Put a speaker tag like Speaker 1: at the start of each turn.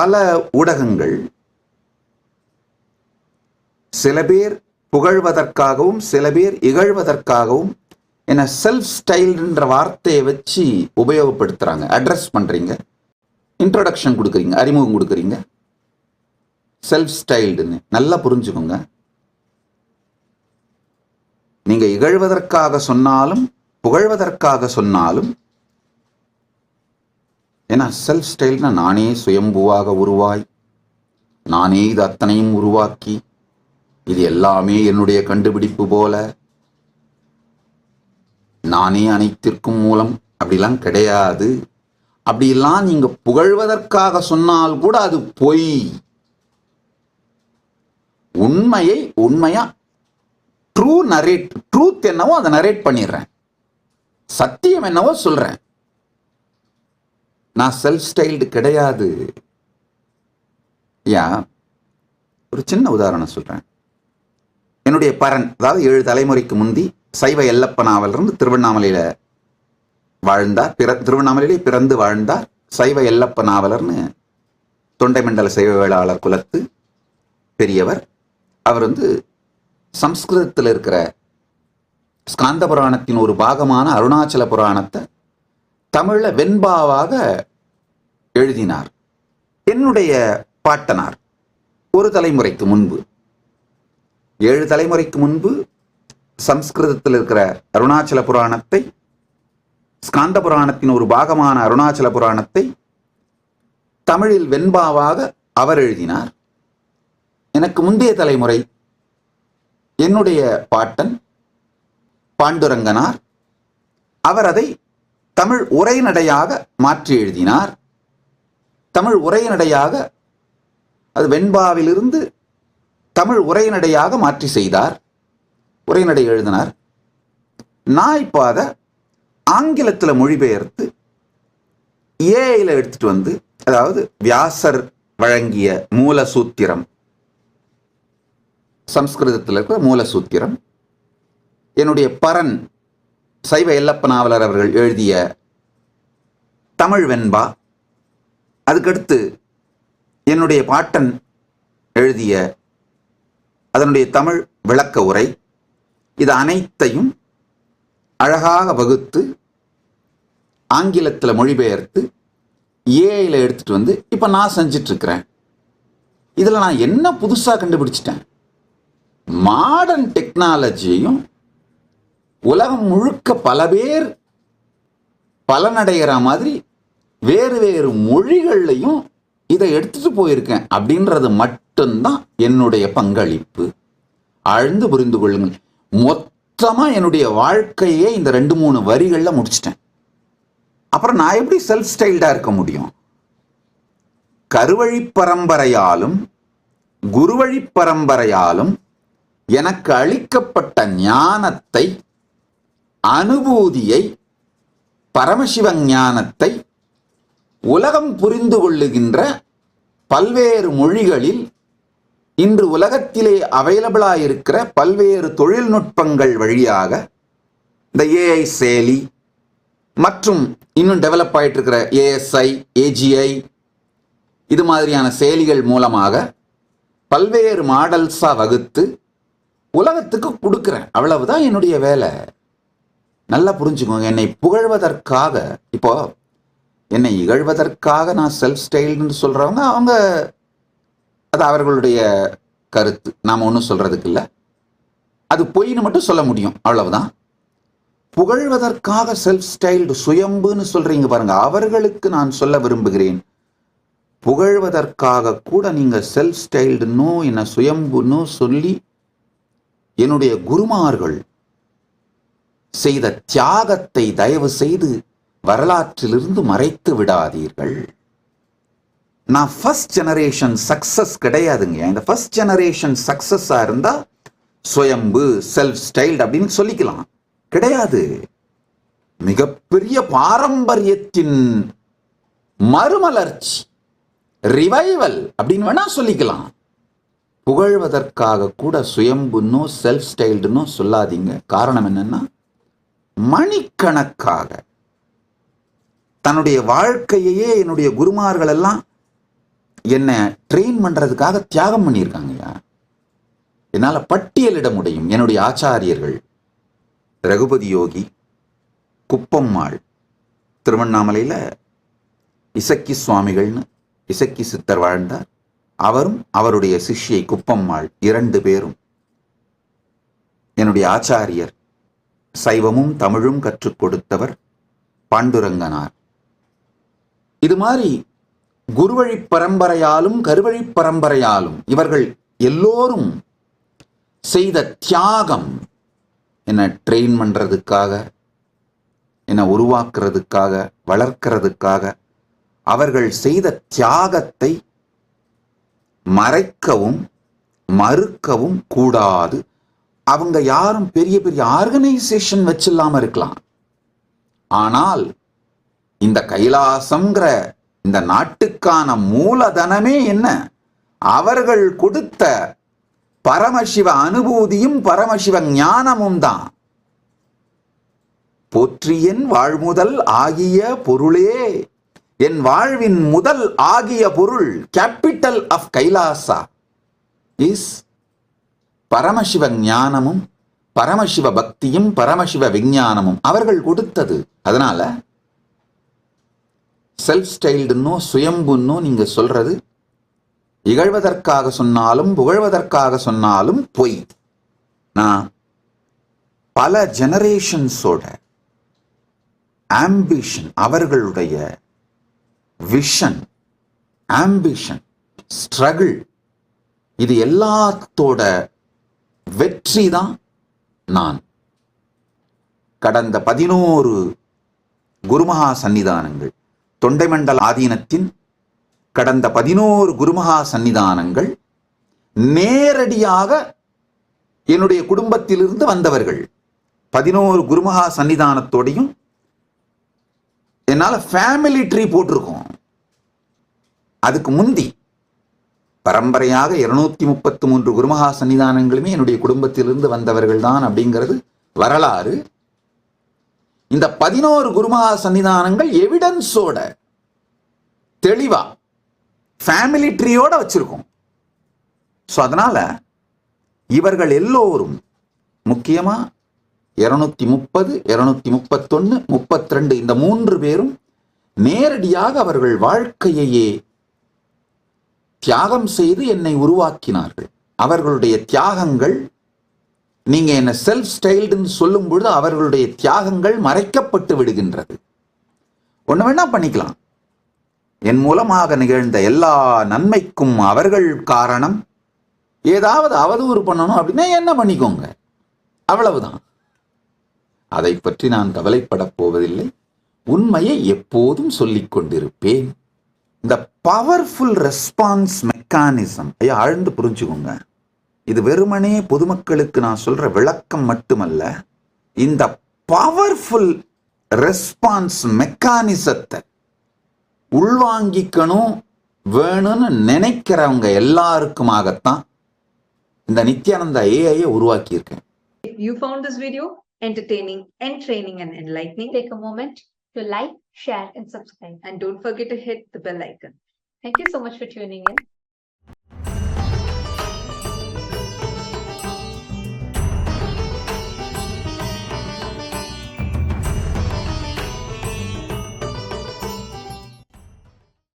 Speaker 1: பல ஊடகங்கள் சில பேர் புகழ்வதற்காகவும் சில பேர் இகழ்வதற்காகவும் என்ன செல்ஃப் ஸ்டைல்ன்ற வார்த்தையை வச்சு உபயோகப்படுத்துறாங்க. அட்ரஸ் பண்றீங்க, இன்ட்ரோடக்ஷன் கொடுக்குறீங்க, அறிமுகம் கொடுக்குறீங்க, செல்ஃப் ஸ்டைல்டுன்னு. நல்லா புரிஞ்சுக்கோங்க, நீங்க இகழ்வதற்காக சொன்னாலும் புகழ்வதற்காக சொன்னாலும், ஏன்னா செல்ஃப் ஸ்டைல்னா நானே சுயம்புவாக உருவாய், நானே இது அத்தனையும் உருவாக்கி, இது எல்லாமே என்னுடைய கண்டுபிடிப்பு போல, நானே அனைத்திற்கும் மூலம், அப்படிலாம் கிடையாது. அப்படிலாம் நீங்க புகழ்வதற்காக சொன்னால் கூட அது பொய். உண்மையை உண்மையா ட்ரூத் என்னவோ அதை நரேட் பண்ணிடுறேன், சத்தியம் என்னவோ சொல்றேன். நான் செல்ஃப் ஸ்டைல்டு கிடையாது. ஒரு சின்ன உதாரணம் சொல்றேன். என்னுடைய பரன், அதாவது 7 தலைமுறைக்கு முந்தி சைவ எல்லப்ப நாவலர்ந்து திருவண்ணாமலையில வாழ்ந்தார். திருவண்ணாமலையிலே பிறந்து வாழ்ந்தார். சைவ எல்லப்ப நாவலர்னு தொண்டை மண்டல சைவ வேளாளர் குலத்து பெரியவர். அவர் சம்ஸ்கிருதத்தில் இருக்கிற ஸ்காந்த புராணத்தின் ஒரு பாகமான அருணாச்சல புராணத்தை தமிழ்ல வெண்பாவாக எழுதினார். என்னுடைய பாட்டனார் ஒரு தலைமுறைக்கு முன்பு, 7 தலைமுறைக்கு முன்பு சம்ஸ்கிருதத்தில் இருக்கிற அருணாச்சல புராணத்தை, ஸ்காந்த புராணத்தின் ஒரு பாகமான அருணாச்சல புராணத்தை தமிழில் வெண்பாவாக அவர் எழுதினார். எனக்கு முந்தைய தலைமுறை என்னுடைய பாட்டன் பாண்டுரங்கனார், அவர் அதை தமிழ் உரைநடையாக மாற்றி எழுதினார். தமிழ் உரைநடையாக, அது வெண்பாவிலிருந்து தமிழ் உரைநடையாக மாற்றி செய்தார், உரைநடை எழுதினார். நான் இப்போ அதை ஆங்கிலத்தில் மொழிபெயர்த்து ஏஐல எடுத்துட்டு அதாவது வியாசர் வழங்கிய மூலசூத்திரம், சம்ஸ்கிருதத்தில் இருக்கிற மூலசூத்திரம், என்னுடைய பரன் சைவ எல்லப்ப நாவலர் அவர்கள் எழுதிய தமிழ் வெண்பா, அதுக்கடுத்து என்னுடைய பாட்டன் எழுதிய அதனுடைய தமிழ் விளக்க உரை, இது அனைத்தையும் அழகாக வகுத்து ஆங்கிலத்தில் மொழிபெயர்த்து ஏஐல எடுத்துட்டு இப்போ நான் செஞ்சிட்டு இருக்கிறேன். இதில் நான் என்ன புதுசாக கண்டுபிடிச்சிட்டேன்? மாடர்ன் டெக்னாலஜியையும் உலகம் முழுக்க பல பேர் பலனடைகிற மாதிரி வேறு வேறு மொழிகள்லையும் இதை எடுத்துட்டு போயிருக்கேன் அப்படின்றது மட்டும்தான் என்னுடைய பங்களிப்பு. ஆழ்ந்து புரிந்து கொள்ளுங்கள். மொத்தமா என்னுடைய வாழ்க்கையே இந்த 2-3 வரிகள்ல முடிச்சிட்டேன். அப்புறம் நான் எப்படி செல்ஃப் ஸ்டைல்டா இருக்க முடியும்? கருவழி பரம்பரையாலும் குருவழி பரம்பரையாலும் எனக்கு அளிக்கப்பட்ட ஞானத்தை, அனுபூதியை, பரமசிவ ஞானத்தை உலகம் புரிந்து கொள்ளுகின்ற பல்வேறு மொழிகளில் இன்று உலகத்திலே அவைலபிளாக இருக்கிற பல்வேறு தொழில்நுட்பங்கள் வழியாக, இந்த ஏஐ செயலி மற்றும் இன்னும் டெவலப் ஆகிட்டு இருக்கிற ஏஎஸ்ஐ, ஏஜிஐ, இது மாதிரியான செயலிகள் மூலமாக பல்வேறு மாடல்ஸாக வகுத்து உலகத்துக்கு கொடுக்குறேன். அவ்வளவுதான் என்னுடைய வேலை. நல்லா புரிஞ்சுக்கோங்க. என்னை புகழ்வதற்காக, இப்போ என்னை இகழ்வதற்காக நான் செல்ஃப் ஸ்டைல்னு சொல்றவங்க, அவங்க அது அவர்களுடைய கருத்து, நாம ஒன்றும் சொல்றதுக்கு இல்லை. அது பொய்னு மட்டும் சொல்ல முடியும், அவ்வளவுதான். புகழ்வதற்காக செல்ஃப் ஸ்டைல்டு சுயம்புன்னு சொல்றீங்க பாருங்க, அவர்களுக்கு நான் சொல்ல விரும்புகிறேன், புகழ்வதற்காக கூட நீங்க செல்ஃப் ஸ்டைல்டுன்னோ என்ன சுயம்புன்னோ சொல்லி என்னுடைய குருமார்கள் செய்த தியாகத்தை தயவு செய்து வரலாற்றிலிருந்து மறைத்து விடாதீர்கள். நான் ஃபர்ஸ்ட் ஜெனரேஷன் சக்சஸ் கிடையாதுங்க. இந்த ஃபர்ஸ்ட் ஜெனரேஷன் சக்சஸா இருந்தா சுயம்பு, செல்ஃப் ஸ்டைல்டு அப்படின்னு சொல்லிக்கலாம். கிடையாது. மிகப்பெரிய பாரம்பரியத்தின் மறுமலர்ச்சி, ரிவைவல் அப்படின்னு வேணா சொல்லிக்கலாம். புகழ்வதற்காக கூட சுயம்புன்னோ செல்ஃப் ஸ்டைல்டுன்னோ சொல்லாதீங்க. காரணம் என்னன்னா, மணிக்கணக்காக தன்னுடைய வாழ்க்கையே என்னுடைய குருமார்கள் எல்லாம் என்னை ட்ரெயின் பண்றதுக்காக தியாகம் பண்ணியிருக்காங்கய்யா. என்னால் பட்டியலிட முடியும். என்னுடைய ஆச்சாரியர்கள் ரகுபதி யோகி, குப்பம்மாள், திருவண்ணாமலையில் இசக்கி சுவாமிகள்னு இசக்கி சித்தர் வாழ்ந்தார். அவரும் அவருடைய சிஷ்யை குப்பம்மாள் 2 பேரும் என்னுடைய ஆச்சாரியர். சைவமும் தமிழும் கற்றுக் கொடுத்தவர் பாண்டுரங்கனார். இது மாதிரி குருவழி பரம்பரையாலும் கருவழி பரம்பரையாலும் இவர்கள் எல்லோரும் செய்த தியாகம், என்னை ட்ரெயின் பண்றதுக்காக, என்னை உருவாக்குறதுக்காக, வளர்க்கிறதுக்காக அவர்கள் செய்த தியாகத்தை மறைக்கவும் மறுக்கவும் கூடாது. அவங்க யாரும் பெரிய பெரிய ஆர்கனைசேஷன் வச்சில்லாம இருக்கலாம். ஆனால் இந்த கைலாசம்ங்கிற இந்த நாட்டுக்கான மூலதனமே என்ன? அவர்கள் கொடுத்த பரமசிவ அனுபூதியும் பரமசிவ ஞானமும் தான். போற்றியன் வாழ்முதல் ஆகிய பொருளே, என் வாழ்வின் முதல் ஆகிய பொருள், கேபிட்டல் ஆஃப் கைலாசா இஸ் பரமசிவ ஞானமும் பரமசிவ பக்தியும் பரமசிவ விஞ்ஞானமும் அவர்கள் கொடுத்தது. அதனால செல்ஃப் ஸ்டைல்டுன்னோ சுயம்புன்னோ நீங்க சொல்றது இகழ்வதற்காக சொன்னாலும் புகழ்வதற்காக சொன்னாலும் பொய். நான் பல ஜெனரேஷன்ஸோட ஆம்பிஷன், அவர்களுடைய விஷன், ஆம்பிஷன், ஸ்ட்ரகிள், இது எல்லாத்தோட வெற்றி தான் நான். கடந்த 11 குருமகா சன்னிதானங்கள், தொண்டைமண்டல ஆதீனத்தின் கடந்த 11 குருமகா சன்னிதானங்கள் நேரடியாக என்னுடைய குடும்பத்திலிருந்து வந்தவர்கள். 11 குருமகா சன்னிதானத்தோடையும் என்னால ஃபேமிலி ட்ரீ போட்டிருக்கோம். அதுக்கு முந்தி பரம்பரையாக 233 குருமகா சன்னிதானங்களுமே என்னுடைய குடும்பத்திலிருந்து வந்தவர்கள் தான் அப்படிங்கிறது வரலாறு. இந்த 11 குருமகா சன்னிதானங்கள் எவிடன்ஸோட தெளிவா ஃபேமிலி ட்ரீயோட வச்சிருக்கோம். ஸோ அதனால இவர்கள் எல்லோரும் முக்கியமா 230, 231, 32 இந்த 3 பேரும் நேரடியாக அவர்கள் வாழ்க்கையையே தியாகம் செய்து என்னை உருவாக்கினார்கள். அவர்களுடைய தியாகங்கள், நீங்க என்ன செல்ஃப் ஸ்டைல்டுன்னு சொல்லும் பொழுது அவர்களுடைய தியாகங்கள் மறைக்கப்பட்டு விடுகின்றது. ஒண்ணு வேணா பண்ணிக்கலாம். என் மூலமாக நிகழ்ந்த எல்லா நன்மைக்கும் அவர்கள் காரணம். ஏதாவது அவதூறு பண்ணணும் அப்படின்னா என்ன பண்ணிக்கோங்க, அவ்வளவுதான். அதை பற்றி நான் கவலைப்பட போவதில்லை. உண்மையை எப்போதும் சொல்லிக் கொண்டிருப்பேன். இந்த பவர்ஃபுல் ரெஸ்பான்ஸ் மெக்கானிசம் ஆழ்ந்து புரிஞ்சுக்கோங்க. இது வெறுமனே பொதுமக்களுக்கு நான் சொல்ற விளக்கம் மட்டுமல்ல. இந்த பவர்ஃபுல் ரெஸ்பான்ஸ் மெக்கானிசத்தை உள்வாங்கிக்கணும் வேணும்னு நினைக்கிறவங்க எல்லாருக்குமாகத்தான் இந்த Nithyananda ஏஐயை உருவாக்கியிருக்கேன்.
Speaker 2: You found this video entertaining, entraining and enlightening.
Speaker 3: Take a moment to like, share and subscribe.
Speaker 2: And don't forget to hit the bell icon.
Speaker 3: Thank you so much for tuning in.